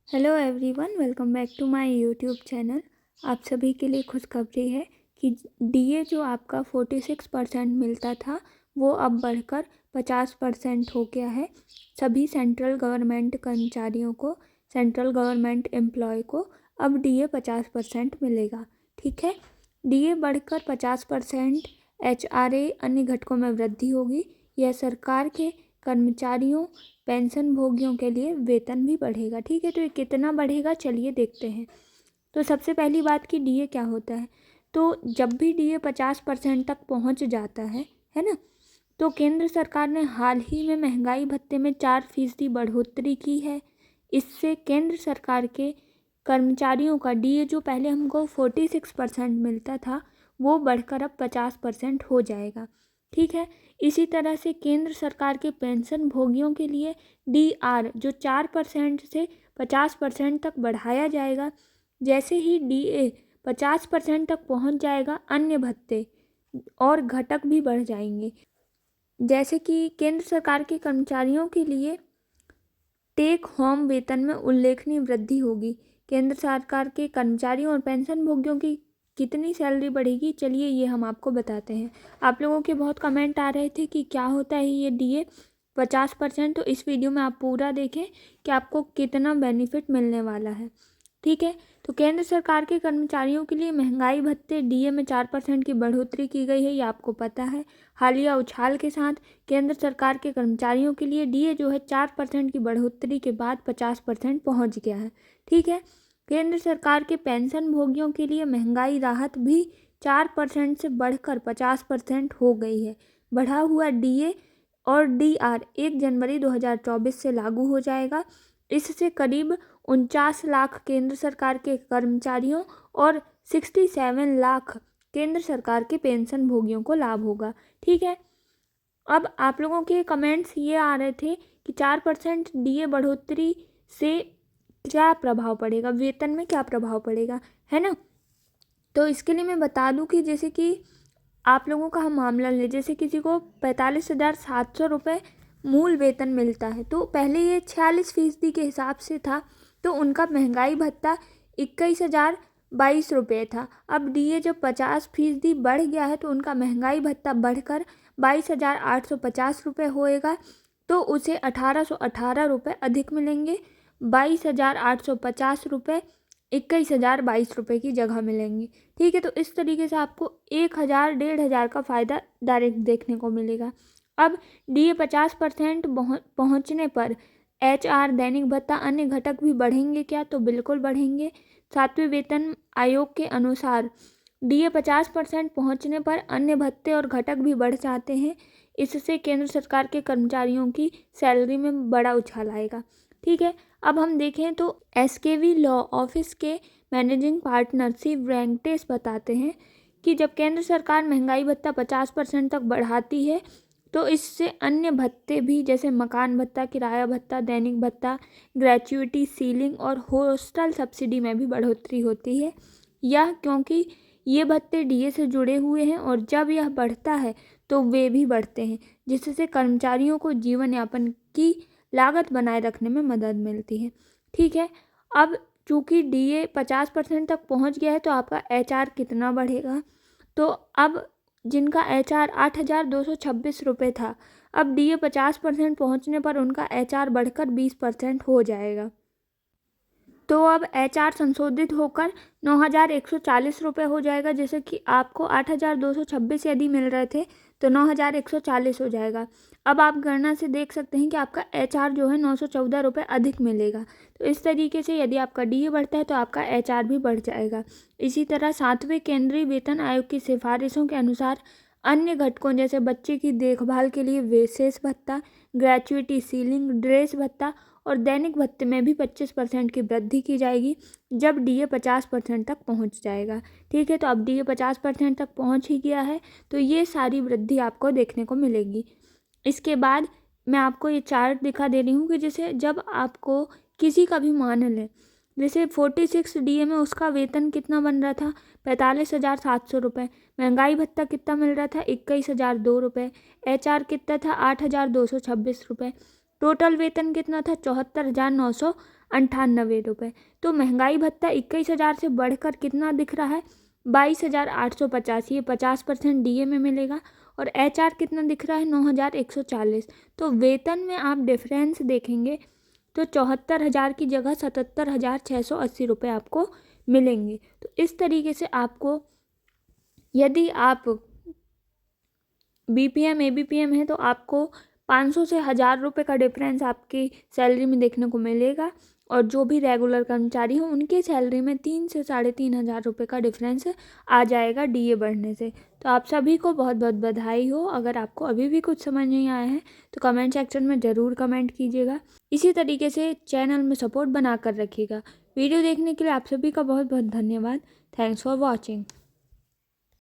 Hello everyone, welcome back to my YouTube channel. आप सभी के लिए खुशखबरी है कि डीए जो आपका 46% मिलता था वो अब बढ़कर 50% हो गया है। सभी सेंट्रल गवर्नमेंट कर्मचारियों को, सेंट्रल गवर्नमेंट एम्प्लॉय को अब डीए 50% मिलेगा। ठीक है, डीए बढ़कर 50%, एचआरए अन्य घटकों में वृद्धि होगी। यह सरकार के कर्मचारियों, पेंशन भोगियों के लिए वेतन भी बढ़ेगा। ठीक है, तो ये कितना बढ़ेगा चलिए देखते हैं। तो सबसे पहली बात कि डीए क्या होता है। तो जब भी डीए 50% तक पहुंच जाता है ना, तो केंद्र सरकार ने हाल ही में महंगाई भत्ते में 4% बढ़ोतरी की है। इससे केंद्र सरकार के कर्मचारियों का डीए जो पहले हमको 46% मिलता था वो बढ़कर अब 50% हो जाएगा। ठीक है, इसी तरह से केंद्र सरकार के पेंशन भोगियों के लिए डीआर जो 4% से 50% तक बढ़ाया जाएगा। जैसे ही डीए 50% तक पहुंच जाएगा, अन्य भत्ते और घटक भी बढ़ जाएंगे। जैसे कि केंद्र सरकार के कर्मचारियों के लिए टेक होम वेतन में उल्लेखनीय वृद्धि होगी। केंद्र सरकार के कर्मचारियों और पेंशन भोगियों की कितनी सैलरी बढ़ेगी, चलिए ये हम आपको बताते हैं। आप लोगों के बहुत कमेंट आ रहे थे कि क्या होता है ये डीए 50%, तो इस वीडियो में आप पूरा देखें कि आपको कितना बेनिफिट मिलने वाला है। ठीक है, तो केंद्र सरकार के कर्मचारियों के लिए महंगाई भत्ते डीए में 4% की बढ़ोतरी की गई है, ये आपको पता है। हालिया उछाल के साथ केंद्र सरकार के कर्मचारियों के लिए डीए जो है 4% की बढ़ोतरी के बाद 50% पहुंच गया है। ठीक है, केंद्र सरकार के पेंशन भोगियों के लिए महंगाई राहत भी 4% से बढ़कर 50% हो गई है। बढ़ा हुआ डीए और डीआर 1 जनवरी 2024 से लागू हो जाएगा। इससे करीब 49 लाख केंद्र सरकार के कर्मचारियों और 67 लाख केंद्र सरकार के पेंशन भोगियों को लाभ होगा। ठीक है, अब आप लोगों के कमेंट्स ये आ रहे थे कि 4% डीए बढ़ोतरी से क्या प्रभाव पड़ेगा, वेतन में क्या प्रभाव पड़ेगा, है ना। तो इसके लिए मैं बता दूं कि जैसे कि आप लोगों का हम मामला लें, जैसे किसी को 45,700 रुपये मूल वेतन मिलता है, तो पहले ये 46% के हिसाब से था, तो उनका महंगाई भत्ता 21,022 रुपये था। अब डीए जब 50% बढ़ गया है तो उनका महंगाई भत्ता बढ़कर 22,850 रुपये होएगा, तो उसे 1,818 रुपये अधिक मिलेंगे। 22,850 रुपये 21,022 रुपये की जगह मिलेंगे। ठीक है, तो इस तरीके से आपको 1,000 1,500 का फ़ायदा डायरेक्ट देखने को मिलेगा। अब डीए 50% पहुँचने पर एचआर, दैनिक भत्ता, अन्य घटक भी बढ़ेंगे क्या, तो बिल्कुल बढ़ेंगे। 7वें वेतन आयोग के अनुसार डीए 50% पहुँचने पर अन्य भत्ते और घटक भी बढ़ जाते हैं। इससे केंद्र सरकार के कर्मचारियों की सैलरी में बड़ा उछाल आएगा। ठीक है, अब हम देखें तो एसकेवी लॉ ऑफिस के मैनेजिंग पार्टनर सी वेंकटेश बताते हैं कि जब केंद्र सरकार महंगाई भत्ता 50% तक बढ़ाती है तो इससे अन्य भत्ते भी, जैसे मकान भत्ता, किराया भत्ता, दैनिक भत्ता, ग्रेच्युटी, सीलिंग और हॉस्टल सब्सिडी में भी बढ़ोतरी होती है। यह क्योंकि ये भत्ते डीए से जुड़े हुए हैं और जब यह बढ़ता है तो वे भी बढ़ते हैं, जिससे कर्मचारियों को जीवन यापन की लागत बनाए रखने में मदद मिलती है। ठीक है, अब चूँकि डीए 50% तक पहुंच गया है तो आपका एचआर कितना बढ़ेगा, तो अब जिनका एचआर 8,226 रुपये था, अब डीए 50% पहुंचने पर उनका एचआर बढ़कर 20% हो जाएगा। तो अब एचआर संशोधित होकर 9,140 रुपये हो जाएगा। जैसे कि आपको 8,226 यदि मिल रहे थे तो 9,140 हो जाएगा। अब आप गणना से देख सकते हैं कि आपका एचआर जो है 914 रुपये अधिक मिलेगा। तो इस तरीके से यदि आपका डीए बढ़ता है तो आपका एचआर भी बढ़ जाएगा। इसी तरह 7वें केंद्रीय वेतन आयोग की सिफारिशों के अनुसार अन्य घटकों जैसे बच्चे की देखभाल के लिए विशेष भत्ता, ग्रेच्युटी, सीलिंग, ड्रेस भत्ता और दैनिक भत्ते में भी 25% की वृद्धि की जाएगी जब डीए 50% तक पहुंच जाएगा। ठीक है, तो अब डीए 50% तक पहुंच ही गया है तो ये सारी वृद्धि आपको देखने को मिलेगी। इसके बाद मैं आपको ये चार्ट दिखा दे रही हूँ कि जैसे जब आपको किसी का भी मान लें, जैसे 46 डीए में उसका वेतन कितना बन रहा था, 45,700 रुपये। महंगाई भत्ता कितना मिल रहा था, 21,002 रुपये। एचआर कितना था, 8,226 रुपये। टोटल वेतन कितना था, 74,900 98 रुपये। तो महंगाई भत्ता 21,000 से बढ़कर कितना दिख रहा है? 22,850। ये 50% DA में मिलेगा। और HR कितना दिख रहा है? 9,140। तो वेतन में आप डिफरेंस देखेंगे तो 74,000 की जगह 77,680 रुपये आपको मिलेंगे। तो इस तरीके से आपको, यदि आप BPM ABPM है तो आपको 500 से 1,000 रुपये का डिफरेंस आपकी सैलरी में देखने को मिलेगा। और जो भी रेगुलर कर्मचारी हो उनकी सैलरी में 3 से 3,500 रुपये का डिफरेंस आ जाएगा DA बढ़ने से। तो आप सभी को बहुत बहुत बधाई हो। अगर आपको अभी भी कुछ समझ नहीं आया है तो कमेंट सेक्शन में ज़रूर कमेंट कीजिएगा। इसी तरीके से चैनल में सपोर्ट बना कर रखिएगा। वीडियो देखने के लिए आप सभी का बहुत बहुत धन्यवाद। Thanks for watching.